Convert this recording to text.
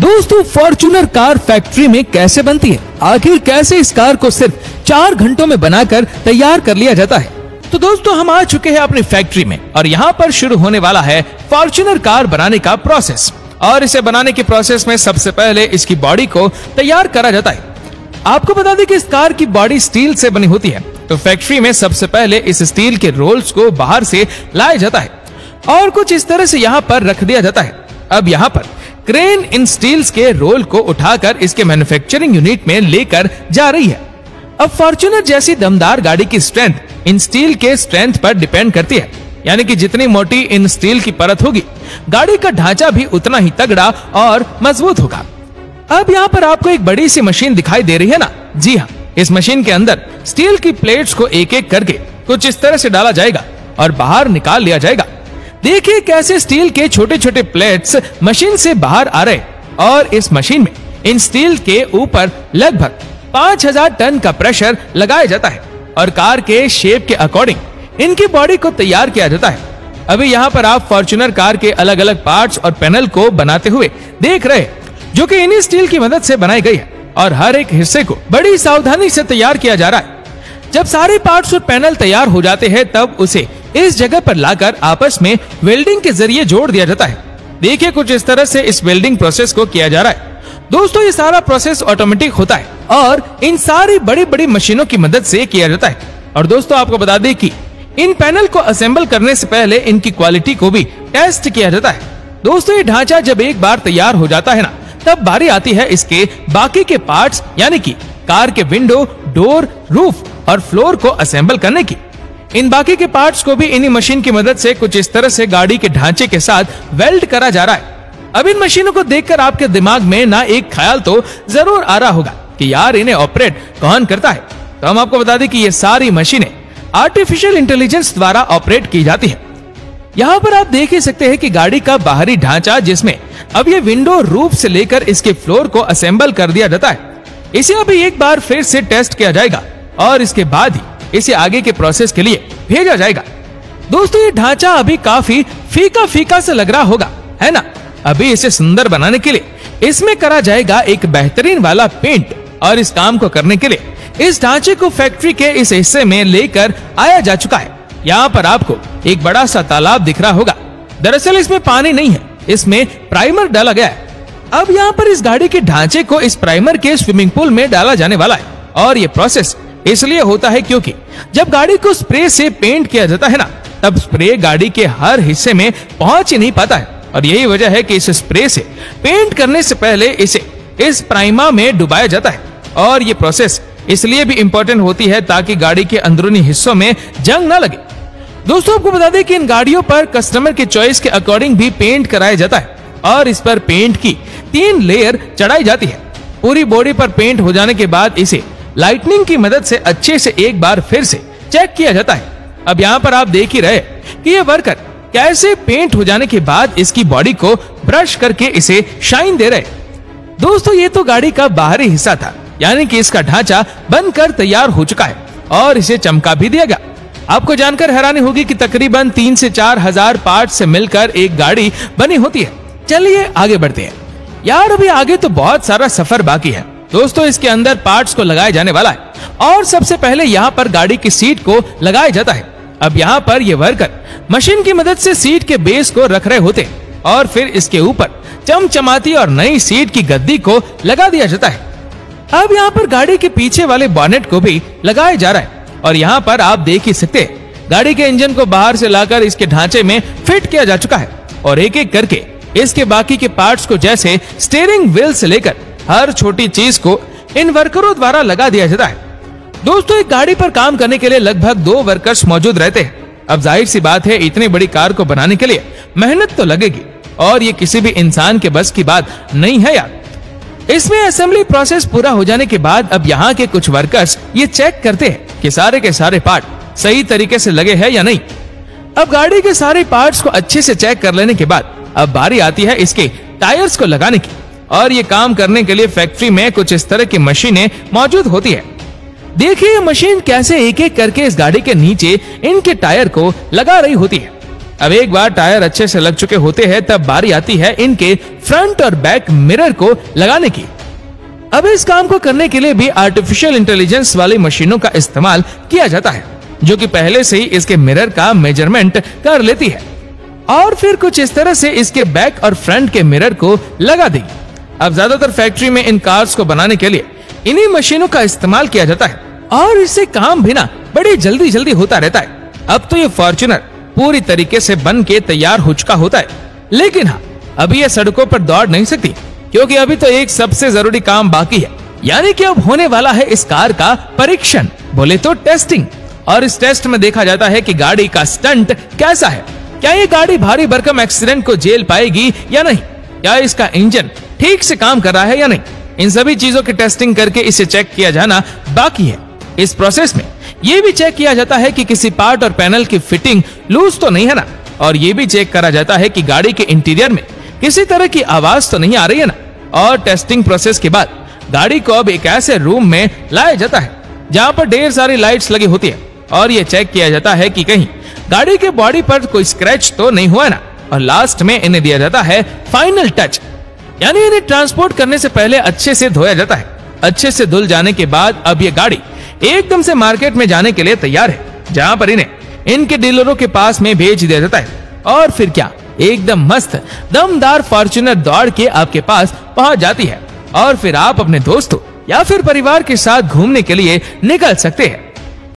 दोस्तों, Fortuner car factory में कैसे बनती है? आखिर कैसे इस कार को सिर्फ 4 घंटों में बनाकर तैयार कर लिया जाता है? तो दोस्तों, हम आ चुके हैं अपनी फैक्ट्री में और यहाँ पर शुरू होने वाला है फॉर्च्यूनर कार बनाने का प्रोसेस। और इसे बनाने के प्रोसेस में सबसे पहले इसकी बॉडी को तैयार करा जाता है। आपको बता दें कि इस कार की बॉडी स्टील से बनी होती है, तो फैक्ट्री में सबसे पहले इस स्टील के रोल्स को बाहर से लाया जाता है और कुछ इस तरह से यहाँ पर रख दिया जाता है। अब यहाँ पर क्रेन इन स्टील्स के रोल को उठाकर इसके मैन्युफैक्चरिंग यूनिट में लेकर जा रही है। अब फॉर्च्यूनर जैसी दमदार गाड़ी की स्ट्रेंथ इन स्टील के स्ट्रेंथ पर डिपेंड करती है, यानी कि जितनी मोटी इन स्टील की परत होगी, गाड़ी का ढांचा भी उतना ही तगड़ा और मजबूत होगा। अब यहाँ पर आपको एक बड़ी सी मशीन दिखाई दे रही है ना? जी हाँ, इस मशीन के अंदर स्टील की प्लेट्स को एक एक करके कुछ इस तरह से डाला जाएगा और बाहर निकाल लिया जाएगा। देखिए कैसे स्टील के छोटे छोटे प्लेट्स मशीन से बाहर आ रहे, और इस मशीन में इन स्टील के ऊपर लगभग 5000 टन का प्रेशर लगाया जाता है और कार के शेप के अकॉर्डिंग इनकी बॉडी को तैयार किया जाता है। अभी यहाँ पर आप फॉर्च्यूनर कार के अलग अलग पार्ट्स और पैनल को बनाते हुए देख रहे हैं, जो कि इन्हीं स्टील की मदद से बनाई गई है और हर एक हिस्से को बड़ी सावधानी से तैयार किया जा रहा है। जब सारे पार्ट्स और पैनल तैयार हो जाते हैं, तब उसे इस जगह पर लाकर आपस में वेल्डिंग के जरिए जोड़ दिया जाता है। देखिए कुछ इस तरह से इस वेल्डिंग प्रोसेस को किया जा रहा है। दोस्तों, ये सारा प्रोसेस ऑटोमेटिक होता है और इन सारी बड़ी बड़ी मशीनों की मदद से किया जाता है। और दोस्तों, आपको बता दें कि इन पैनल को असेंबल करने से पहले इनकी क्वालिटी को भी टेस्ट किया जाता है। दोस्तों, ये ढांचा जब एक बार तैयार हो जाता है ना, तब बारी आती है इसके बाकी के पार्ट्स, यानी कि कार के विंडो, डोर, रूफ और फ्लोर को असेंबल करने की। इन बाकी के पार्ट्स को भी इन्हीं मशीन की मदद से कुछ इस तरह से गाड़ी के ढांचे के साथ वेल्ड करा जा रहा है। अब इन मशीनों को देखकर आपके दिमाग में ना एक ख्याल तो जरूर आ रहा होगा कि यार इन्हें ऑपरेट कौन करता है। तो हम आपको बता दें कि ये सारी मशीनें आर्टिफिशियल इंटेलिजेंस द्वारा ऑपरेट की जाती है। यहाँ पर आप देख ही सकते हैं कि गाड़ी का बाहरी ढांचा, जिसमें अब ये विंडो, रूफ से लेकर इसके फ्लोर को असेंबल कर दिया जाता है, इसे अभी एक बार फिर से टेस्ट किया जाएगा और इसके बाद ही इसे आगे के प्रोसेस के लिए भेजा जाएगा। दोस्तों, ये ढांचा अभी काफी फीका फीका से लग रहा होगा, है ना? अभी इसे सुंदर बनाने के लिए इसमें करा जाएगा एक बेहतरीन वाला पेंट, और इस काम को करने के लिए इस ढांचे को फैक्ट्री के इस हिस्से में लेकर आया जा चुका है। यहाँ पर आपको एक बड़ा सा तालाब दिख रहा होगा। दरअसल इसमें पानी नहीं है, इसमें प्राइमर डाला गया है। अब यहाँ पर इस गाड़ी के ढांचे को इस प्राइमर के स्विमिंग पूल में डाला जाने वाला है, और ये प्रोसेस इसलिए होता है क्योंकि जब गाड़ी को स्प्रे से पेंट किया जाता है ना, तब स्प्रे गाड़ी के हर हिस्से में पहुंच ही नहीं पाता है, और यही वजह है कि इस स्प्रे से पेंट करने से पहले इसे इस प्राइमर में डुबाया जाता है। और ये प्रोसेस इसलिए भी इम्पोर्टेंट होती है ताकि गाड़ी के अंदरूनी हिस्सों में जंग ना लगे। दोस्तों, आपको बता दें कि इन गाड़ियों पर कस्टमर के चॉइस के अकॉर्डिंग भी पेंट कराया जाता है और इस पर पेंट की 3 लेयर चढ़ाई जाती है। पूरी बॉडी पर पेंट हो जाने के बाद इसे लाइटनिंग की मदद से अच्छे से एक बार फिर से चेक किया जाता है। अब यहाँ पर आप देख ही रहे कि ये वर्कर कैसे पेंट हो जाने के बाद इसकी बॉडी को ब्रश करके इसे शाइन दे रहे। दोस्तों, ये तो गाड़ी का बाहरी हिस्सा था, यानी कि इसका ढांचा बनकर तैयार हो चुका है और इसे चमका भी दिया गया। आपको जानकर हैरानी होगी कि तकरीबन 3 से 4 हजार पार्ट से मिलकर एक गाड़ी बनी होती है। चलिए आगे बढ़ते हैं। यार, अभी आगे तो बहुत सारा सफर बाकी है। दोस्तों, इसके अंदर पार्ट्स को लगाया जाने वाला है और सबसे पहले यहाँ पर गाड़ी की सीट को लगाया जाता है। अब यहाँ पर ये वर्कर मशीन की मदद से सीट के बेस को रख रहे होते हैं और फिर इसके ऊपर चमचमाती और नई सीट की गद्दी को लगा दिया जाता है। अब यहाँ पर गाड़ी के पीछे वाले बॉनेट को भी लगाया जा रहा है और यहाँ पर आप देख ही सकते हैं गाड़ी के इंजन को बाहर से लाकर इसके ढांचे में फिट किया जा चुका है और एक एक करके इसके बाकी के पार्ट्स को, जैसे स्टीयरिंग व्हील से लेकर हर छोटी चीज को इन वर्करों द्वारा लगा दिया जाता है। दोस्तों, एक गाड़ी पर काम करने के लिए लगभग 2 वर्कर्स मौजूद रहते हैं। अब जाहिर सी बात है, इतनी बड़ी कार को बनाने के लिए मेहनत तो लगेगी और ये किसी भी इंसान के बस की बात नहीं है यार। इसमें असेंबली प्रोसेस पूरा हो जाने के बाद अब यहाँ के कुछ वर्कर्स ये चेक करते हैं कि सारे के सारे पार्ट सही तरीके से लगे हैं या नहीं। अब गाड़ी के सारे पार्ट्स को अच्छे से चेक कर लेने के बाद अब बारी आती है इसके टायर्स को लगाने की, और ये काम करने के लिए फैक्ट्री में कुछ इस तरह की मशीनें मौजूद होती है। देखिए ये मशीन कैसे एक एक करके इस गाड़ी के नीचे इनके टायर को लगा रही होती है। अब एक बार टायर अच्छे से लग चुके होते हैं तब बारी आती है इनके फ्रंट और बैक मिरर को लगाने की। अब इस काम को करने के लिए भी आर्टिफिशियल इंटेलिजेंस वाली मशीनों का इस्तेमाल किया जाता है, जो कि पहले से ही इसके मिरर का मेजरमेंट कर लेती है और फिर कुछ इस तरह से इसके बैक और फ्रंट के मिरर को लगा देगी। अब ज्यादातर फैक्ट्री में इन कार्स को बनाने के लिए इन्हीं मशीनों का इस्तेमाल किया जाता है और इससे काम भी ना बड़ी जल्दी जल्दी होता रहता है। अब तो ये फॉर्च्यूनर पूरी तरीके से बन के तैयार हो चुका होता है, लेकिन हाँ अभी ये सड़कों पर दौड़ नहीं सकती क्योंकि अभी तो एक सबसे जरूरी काम बाकी है, यानी कि अब होने वाला है इस कार का परीक्षण, बोले तो टेस्टिंग। और इस टेस्ट में देखा जाता है कि गाड़ी का स्टंट कैसा है, क्या ये गाड़ी भारी भरकम एक्सीडेंट को झेल पाएगी या नहीं, क्या इसका इंजन ठीक से काम कर रहा है या नहीं। इन सभी चीजों की टेस्टिंग करके इसे चेक किया जाना बाकी है। इस प्रोसेस में ये भी चेक किया जाता है कि किसी पार्ट और पैनल की फिटिंग लूज तो नहीं है ना, और ये भी चेक करा जाता है कि गाड़ी के इंटीरियर में किसी तरह की आवाज तो नहीं आ रही है ना। और टेस्टिंग प्रोसेस के बाद गाड़ी को अब एक ऐसे रूम में लाया जाता है जहाँ पर ढेर सारी लाइट्स लगी होती है और ये चेक किया जाता है कि कहीं गाड़ी के बॉडी पर कोई स्क्रैच तो नहीं हुआ ना। और लास्ट में इन्हें दिया जाता है फाइनल टच, यानी इन्हें ट्रांसपोर्ट करने से पहले अच्छे से धोया जाता है। अच्छे से धुल जाने के बाद अब ये गाड़ी एकदम से मार्केट में जाने के लिए तैयार है, जहां पर इन्हें इनके डीलरों के पास में भेज दिया जाता है। और फिर क्या, एकदम मस्त दमदार फॉर्च्यूनर दौड़ के आपके पास पहुंच जाती है और फिर आप अपने दोस्तों या फिर परिवार के साथ घूमने के लिए निकल सकते हैं।